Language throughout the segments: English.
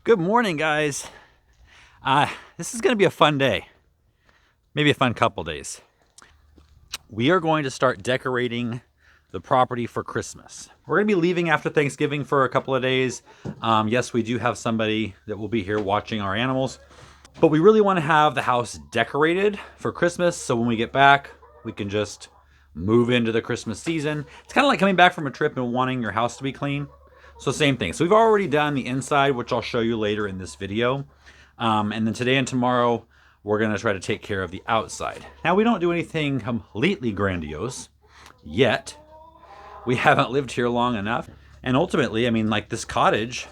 Good morning, guys. This is going to be a fun day. Maybe a fun couple days. We are going to start decorating the property for Christmas. We're going to be leaving after Thanksgiving for a couple of days. Yes, we do have somebody that will be here watching our animals, but we really want to have the house decorated for Christmas, so when we get back, we can just move into the Christmas season. It's kind of like coming back from a trip and wanting your house to be clean. So same thing. So we've already done the inside, which I'll show you later in this video. And then today and tomorrow, we're going to try to take care of the outside. Now, we don't do anything completely grandiose yet. We haven't lived here long enough. And ultimately, I mean, like this cottage,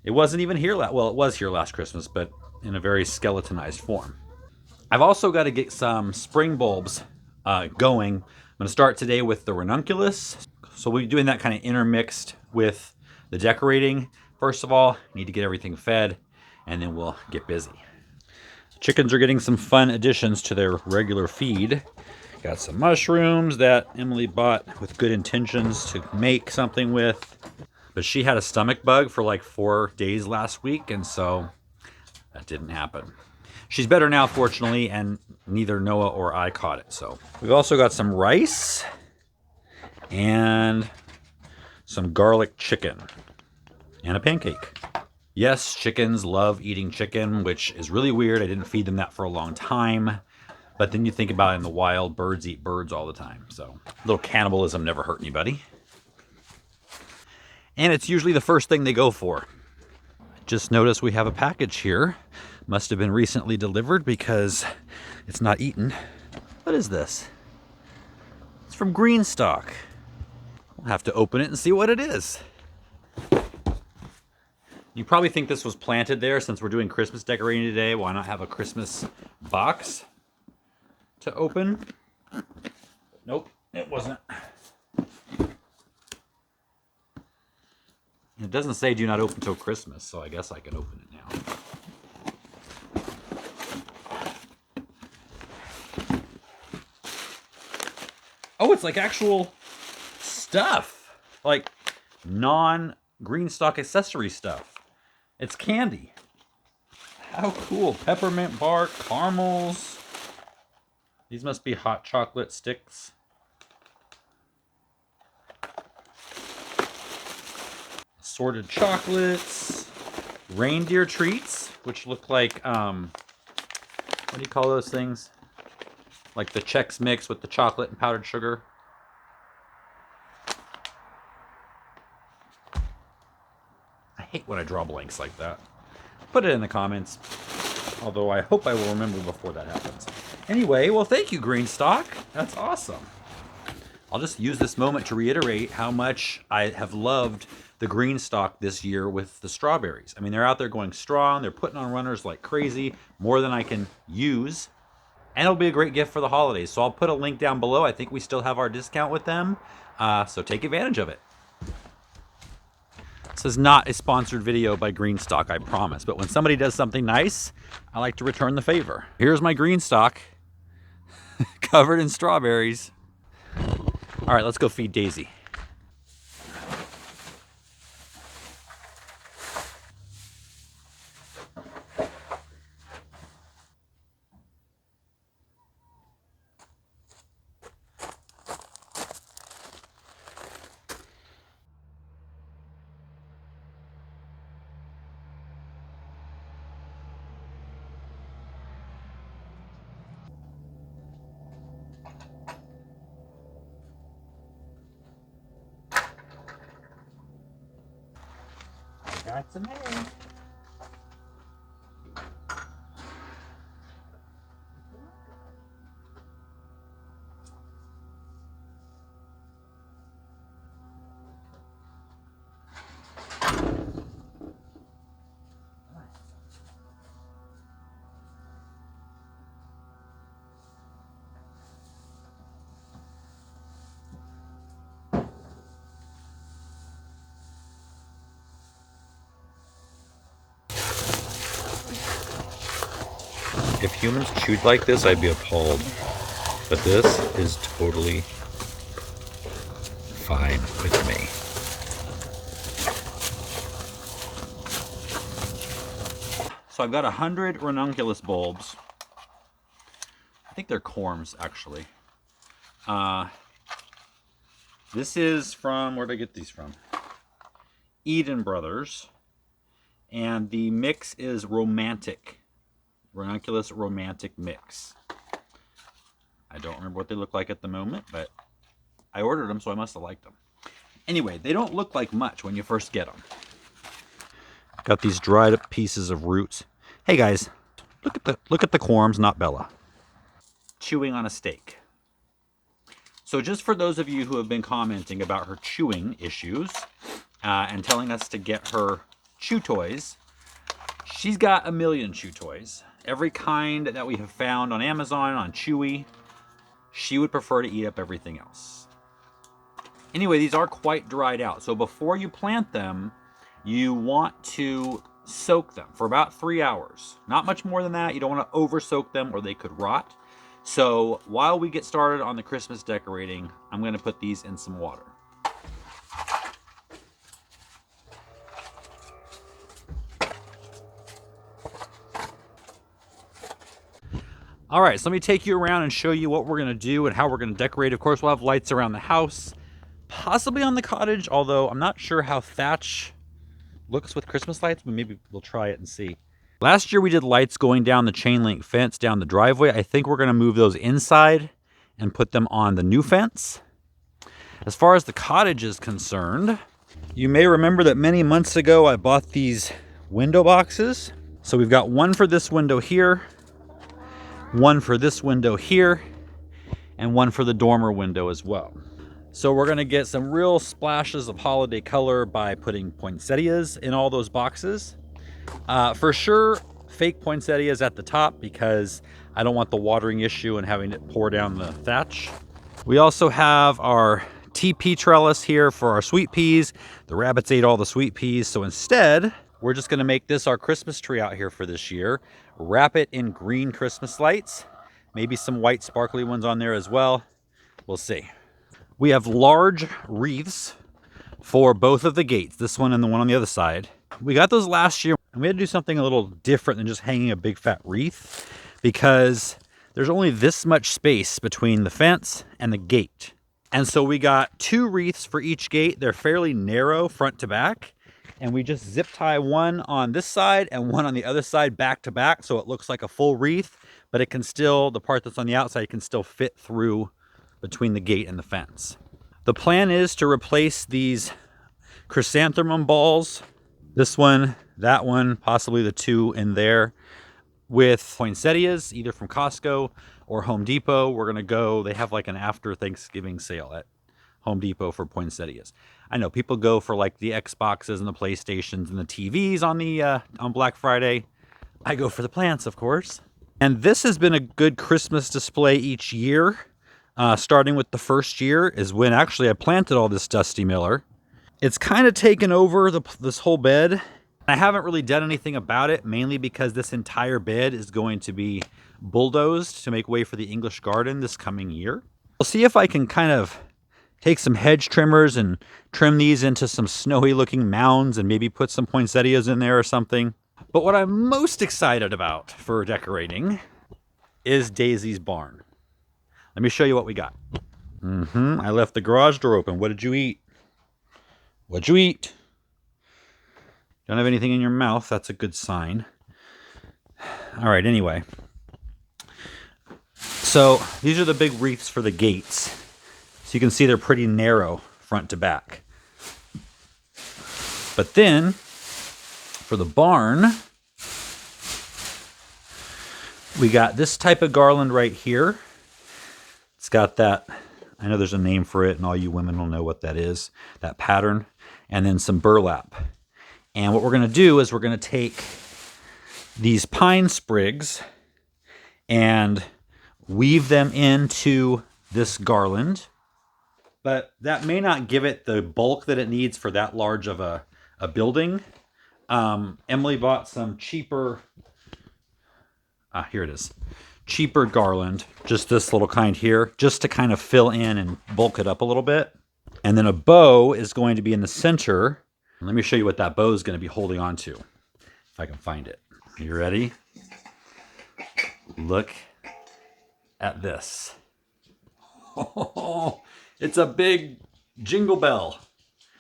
it wasn't even here. Well, it was here last Christmas, but in a very skeletonized form. I've also got to get some spring bulbs going. I'm going to start today with the ranunculus. So we'll be doing that kind of intermixed with the decorating. First of all, need to get everything fed, and then we'll get busy. Chickens are getting some fun additions to their regular feed. Got some mushrooms that Emily bought with good intentions to make something with. But she had a stomach bug for like 4 days last week, and so that didn't happen. She's better now, fortunately, and neither Noah or I caught it. So we've also got some rice and some garlic chicken and a pancake. Yes, chickens love eating chicken, which is really weird. I didn't feed them that for a long time. But then you think about it in the wild, birds eat birds all the time. So a little cannibalism never hurt anybody. And it's usually the first thing they go for. Just noticed we have a package here. Must have been recently delivered because it's not eaten. What is this? It's from Greenstock. We'll have to open it and see what it is. You probably think this was planted there since we're doing Christmas decorating today. Why not have a Christmas box to open? Nope, it wasn't. It doesn't say do not open till Christmas, so I guess I can open it now. Oh, it's like actual stuff. Like non-Greenstock accessory stuff. It's candy. How cool. Peppermint bark, caramels. These must be hot chocolate sticks. Assorted chocolates. Reindeer treats, which look like, what do you call those things? Like the Chex Mix with the chocolate and powdered sugar. I hate when I draw blanks like that. Put it in the comments. Although I hope I will remember before that happens. Anyway, well, thank you, Greenstock. That's awesome. I'll just use this moment to reiterate how much I have loved the Greenstock this year with the strawberries. I mean, they're out there going strong. They're putting on runners like crazy, more than I can use. And it'll be a great gift for the holidays. So I'll put a link down below. I think we still have our discount with them. So take advantage of it. This is not a sponsored video by Greenstock, I promise. But when somebody does something nice, I like to return the favor. Here's my Greenstock covered in strawberries. All right, let's go feed Daisy. Got some hay. If humans chewed like this, I'd be appalled. But this is totally fine with me. So I've got 100 ranunculus bulbs. I think they're corms, actually. This is from, where did I get these from? Eden Brothers. And the mix is romantic. Ranunculus romantic mix. I don't remember what they look like at the moment, but I ordered them, so I must have liked them. Anyway, they don't look like much when you first get them. Got these dried up pieces of roots. Hey guys, look at the corms, not Bella. Chewing on a steak. So just for those of you who have been commenting about her chewing issues and telling us to get her chew toys, she's got a million chew toys. Every kind that we have found on Amazon, on Chewy. She would prefer to eat up everything else. Anyway, these are quite dried out. So before you plant them, you want to soak them for about 3 hours. Not much more than that. You don't want to over soak them or they could rot. So while we get started on the Christmas decorating, I'm going to put these in some water. All right, so let me take you around and show you what we're going to do and how we're going to decorate. Of course, we'll have lights around the house, possibly on the cottage, although I'm not sure how thatch looks with Christmas lights, but maybe we'll try it and see. Last year we did lights going down the chain link fence down the driveway. I think we're going to move those inside and put them on the new fence. As far as the cottage is concerned, you may remember that many months ago I bought these window boxes. So we've got one for this window here, one for this window here, and one for the dormer window as well. So we're going to get some real splashes of holiday color by putting poinsettias in all those boxes. For sure, fake poinsettias at the top because I don't want the watering issue and having it pour down the thatch. We also have our TP trellis here for our sweet peas. The rabbits ate all the sweet peas, so instead, we're just going to make this our Christmas tree out here for this year. Wrap it in green Christmas lights. Maybe some white sparkly ones on there as well. We'll see. We have large wreaths for both of the gates, this one and the one on the other side. We got those last year, and we had to do something a little different than just hanging a big fat wreath because there's only this much space between the fence and the gate. And so we got 2 wreaths for each gate. They're fairly narrow front to back. And we just zip tie one on this side and one on the other side back to back. So it looks like a full wreath, but it can still, the part that's on the outside can still fit through between the gate and the fence. The plan is to replace these chrysanthemum balls, this one, that one, possibly the 2 in there, with poinsettias, either from Costco or Home Depot. We're going to go, they have like an after Thanksgiving sale at Home Depot for poinsettias. I know people go for like the Xboxes and the PlayStations and the TVs on Black Friday. I go for the plants, of course. And this has been a good Christmas display each year. Starting with the first year is when actually I planted all this Dusty Miller. It's kind of taken over this whole bed. I haven't really done anything about it, mainly because this entire bed is going to be bulldozed to make way for the English garden this coming year. We'll see if I can kind of take some hedge trimmers and trim these into some snowy looking mounds and maybe put some poinsettias in there or something. But what I'm most excited about for decorating is Daisy's barn. Let me show you what we got. I left the garage door open. What did you eat? What'd you eat? Don't have anything in your mouth. That's a good sign. All right, anyway. So these are the big wreaths for the gates. So you can see they're pretty narrow front to back. But then for the barn, we got this type of garland right here. It's got that, I know there's a name for it and all you women will know what that is, that pattern, and then some burlap. And what we're going to do is we're going to take these pine sprigs and weave them into this garland. But that may not give it the bulk that it needs for that large of a building. Emilie bought some cheaper, here it is, cheaper garland, just this little kind here, just to kind of fill in and bulk it up a little bit. And then a bow is going to be in the center. Let me show you what that bow is going to be holding on to, if I can find it. You ready? Look at this. Oh, it's a big jingle bell.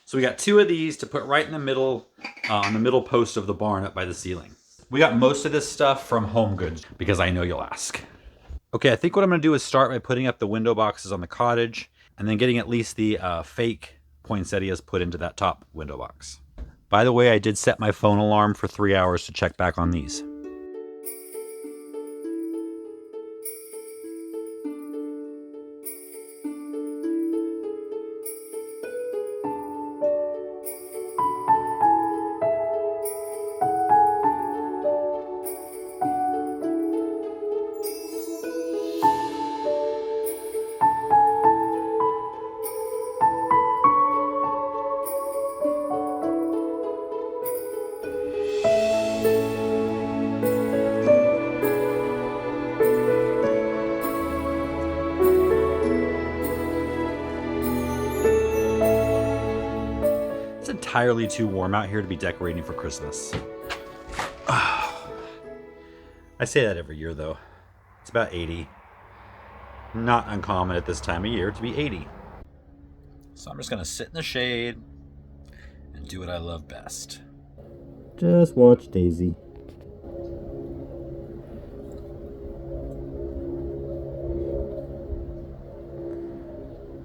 So we got 2 of these to put right in the middle, on the middle post of the barn up by the ceiling. We got most of this stuff from Home Goods because I know you'll ask. Okay, I think what I'm gonna do is start by putting up the window boxes on the cottage and then getting at least the fake poinsettias put into that top window box. By the way, I did set my phone alarm for 3 hours to check back on these. It's entirely too warm out here to be decorating for Christmas. I say that every year though. It's about 80. Not uncommon at this time of year to be 80. So I'm just gonna sit in the shade and do what I love best. Just watch Daisy.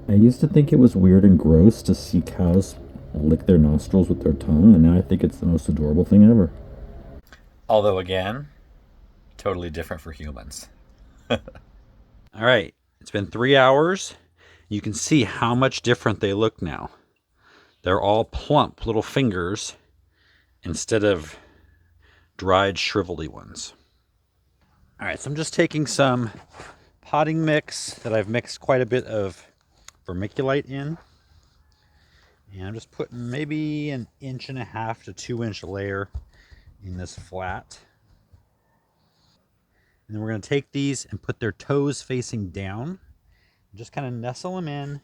I used to think it was weird and gross to see cows lick their nostrils with their tongue, and now I think it's the most adorable thing ever. Although again, totally different for humans. All right, it's been 3 hours. You can see how much different they look now. They're all plump little fingers instead of dried, shrivelly ones. All right, so I'm just taking some potting mix that I've mixed quite a bit of vermiculite in. And I'm just putting maybe 1.5 to 2 inch layer in this flat. And then we're going to take these and put their toes facing down. Just kind of nestle them in.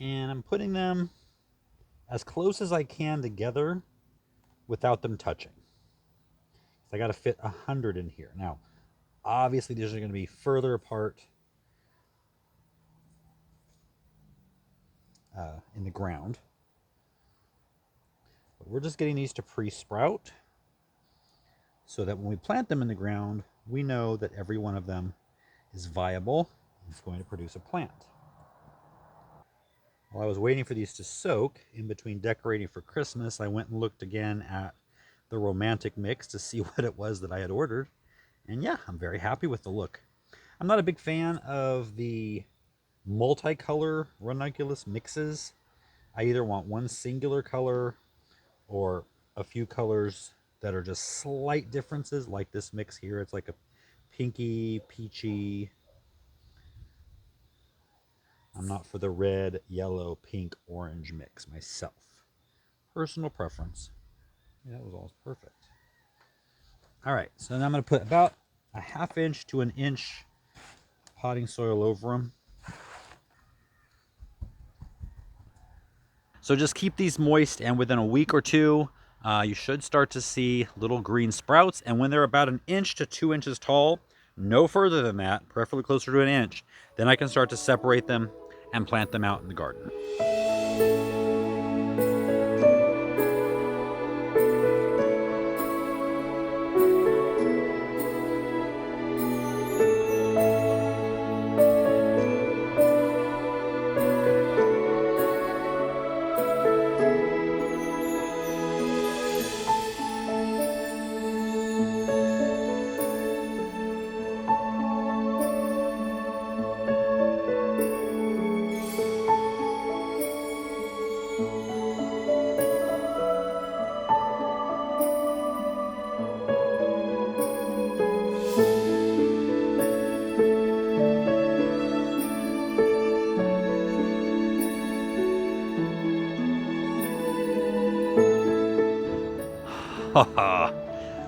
And I'm putting them as close as I can together without them touching. I got to fit 100 in here. Now, obviously, these are going to be further apart in the ground. But we're just getting these to pre-sprout so that when we plant them in the ground, we know that every one of them is viable and is going to produce a plant. While I was waiting for these to soak, in between decorating for Christmas, I went and looked again at the romantic mix to see what it was that I had ordered. And yeah, I'm very happy with the look. I'm not a big fan of the multicolor ranunculus mixes. I either want one singular color or a few colors that are just slight differences, like this mix here. It's like a pinky, peachy. I'm not for the red, yellow, pink, orange mix myself. Personal preference. Yeah, that was all perfect. All right, so now I'm going to put about 1/2 inch to 1 inch potting soil over them. So just keep these moist, and within a week or two, you should start to see little green sprouts. And when they're about 1 inch to 2 inches tall, no further than that, preferably closer to 1 inch, then I can start to separate them and plant them out in the garden.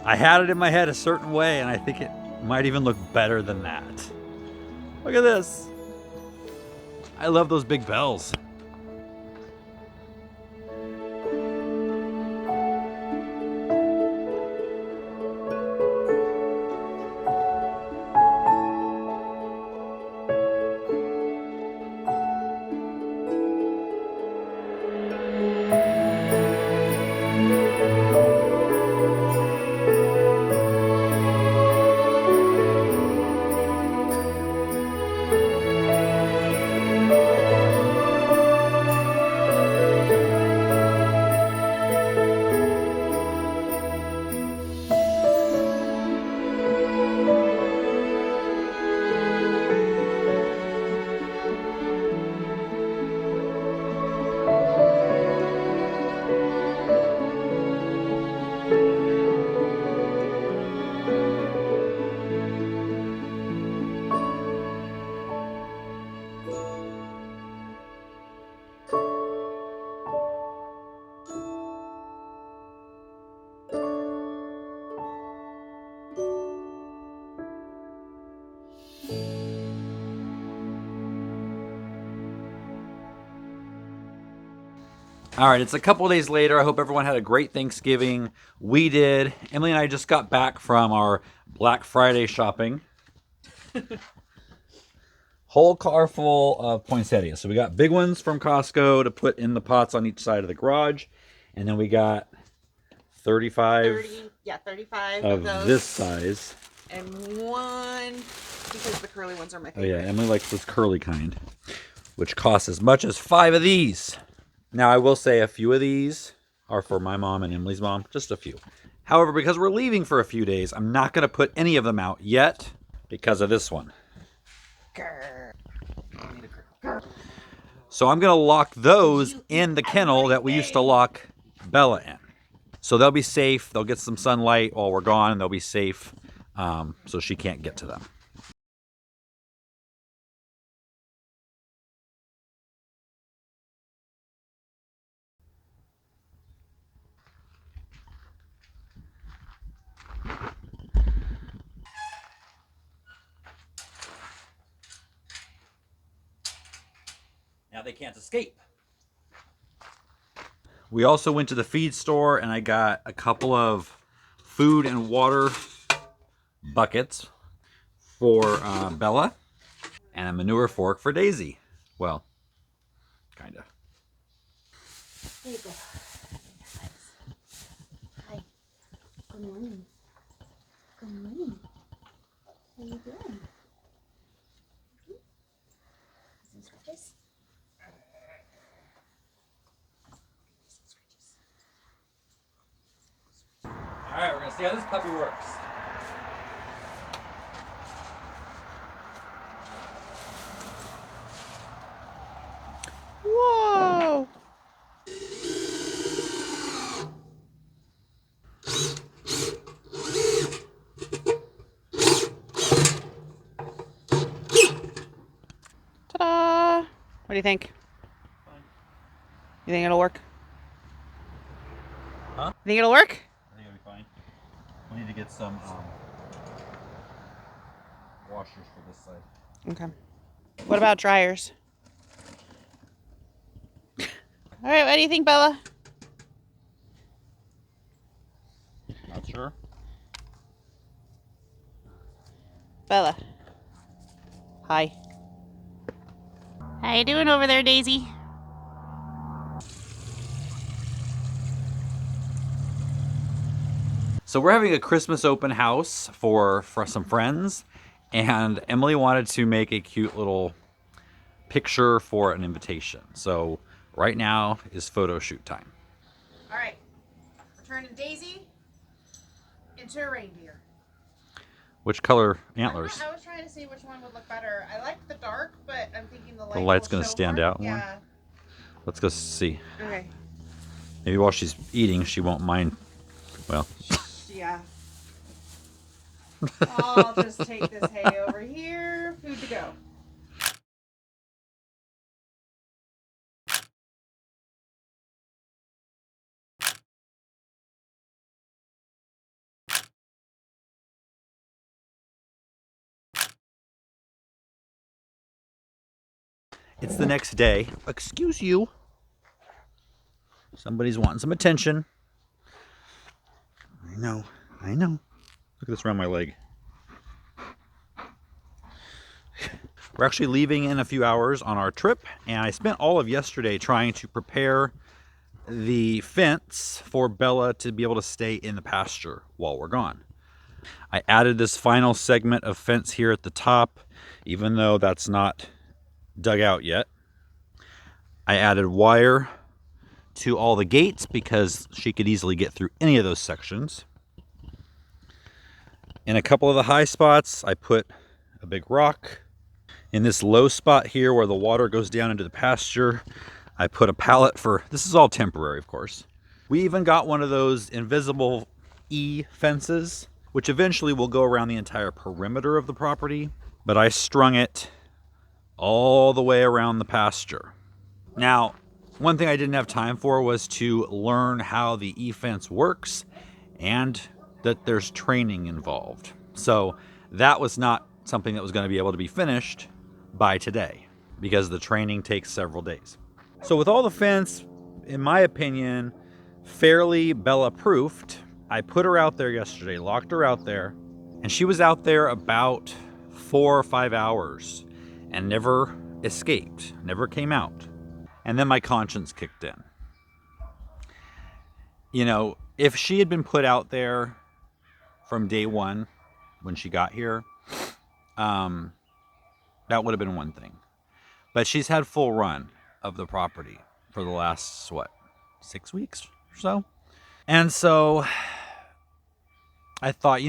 I had it in my head a certain way, and I think it might even look better than that. Look at this. I love those big bells. All right, it's a couple days later. I hope everyone had a great Thanksgiving. We did. Emily and I just got back from our Black Friday shopping. Whole car full of poinsettias. So we got big ones from Costco to put in the pots on each side of the garage. And then we got 35 35 of those. This size. And one, because the curly ones are my Oh favorite. yeah, Emily likes this curly kind, which costs as much as 5 of these. Now I will say a few of these are for my mom and Emily's mom, just a few. However, because we're leaving for a few days, I'm not going to put any of them out yet because of this one. So I'm going to lock those in the kennel that we used to lock Bella in. So they'll be safe. They'll get some sunlight while we're gone, and they'll be safe so she can't get to them. Now they can't escape. We also went to the feed store and I got a couple of food and water buckets for Bella and a manure fork for Daisy. Well, kind of. There you go. Hi. Good morning. Good morning. How you doing? Some scratches? All right, we're gonna see how this puppy works. Whoa! Ta-da! What do you think? Fine. You think it'll work? Huh? You think it'll work? I think it'll be fine. We need to get some washers for this side. Okay. What about dryers? All right, what do you think, Bella? Not sure. Bella. Hi. How you doing over there, Daisy? So we're having a Christmas open house for some friends, and Emily wanted to make a cute little picture for an invitation. So right now is photo shoot time. All right. We're turning Daisy into a reindeer. Which color antlers? I was trying to see which one would look better. I like the dark, but I'm thinking the light. The light's will gonna show stand more. out more. Yeah. Let's go see. Okay. Maybe while she's eating, she won't mind. Well, Yeah. I'll just take this hay over here. Food to go. it's the next day. Excuse you. Somebody's wanting some attention. I know. I know. Look at this around my leg. We're actually leaving in a few hours on our trip, and I spent all of yesterday trying to prepare the fence for Bella to be able to stay in the pasture while we're gone. I added this final segment of fence here at the top, even though that's not dug out yet. I added wire to all the gates because she could easily get through any of those sections. In a couple of the high spots, I put a big rock. In this low spot here where the water goes down into the pasture, I put a pallet for, this is all temporary, of course. We even got one of those invisible E fences, which eventually will go around the entire perimeter of the property, but I strung it all the way around the pasture. Now, one thing I didn't have time for was to learn how the e-fence works and that there's training involved. So that was not something that was going to be able to be finished by today because the training takes several days. So with all the fence in my opinion, fairly Bella-proofed. I put her out there yesterday, locked her out there, and she was out there about 4 or 5 hours and never escaped, never came out. And then my conscience kicked in. You know, if she had been put out there from day one when she got here, that would have been one thing. But she's had full run of the property for the last, 6 weeks or so? And so I thought,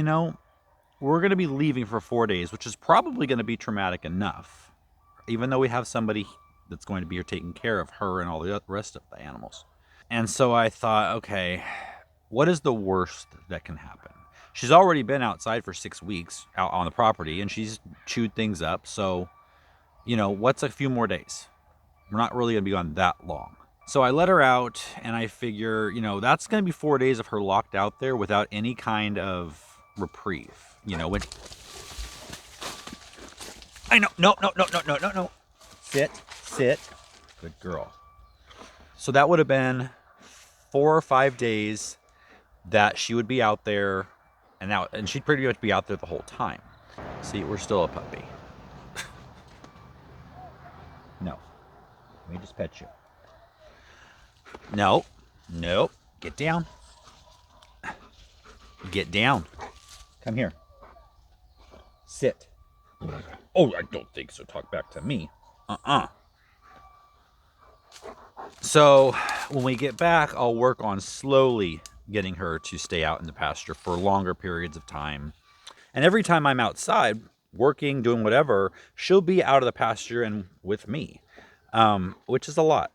we're going to be leaving for 4 days, which is probably going to be traumatic enough, even though we have somebody that's going to be here taking care of her and all the rest of the animals. And so I thought, okay, what is the worst that can happen? She's already been outside for 6 weeks out on the property, and she's chewed things up. So, what's a few more days? We're not really going to be on that long. So I let her out, and I figure, that's going to be 4 days of her locked out there without any kind of reprieve. When I know, no. Sit. Good girl. So that would have been 4 or 5 days that she would be out there, and she'd pretty much be out there the whole time. See, we're still a puppy. No. Let me just pet you. No. Get down. Get down. Come here. Sit. Oh, I don't think so. Talk back to me. So when we get back, I'll work on slowly getting her to stay out in the pasture for longer periods of time. And every time I'm outside working, doing whatever, she'll be out of the pasture and with me, which is a lot.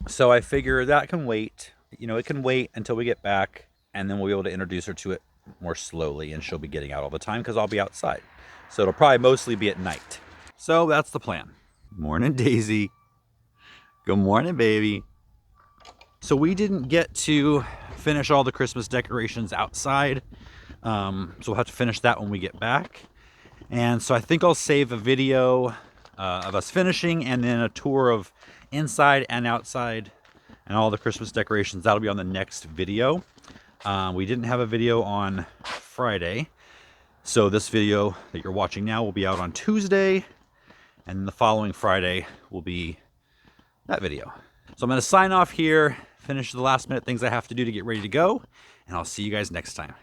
So I figure that can wait. It can wait until we get back, and then we'll be able to introduce her to it more slowly, and she'll be getting out all the time because I'll be outside. So it'll probably mostly be at night. So that's the plan. Morning, Daisy. Good morning, baby. So we didn't get to finish all the Christmas decorations outside. So we'll have to finish that when we get back. And so I think I'll save a video of us finishing, and then a tour of inside and outside and all the Christmas decorations. That'll be on the next video. We didn't have a video on Friday. So this video that you're watching now will be out on Tuesday. And the following Friday will be that video. So I'm going to sign off here, finish the last minute things I have to do to get ready to go, and I'll see you guys next time.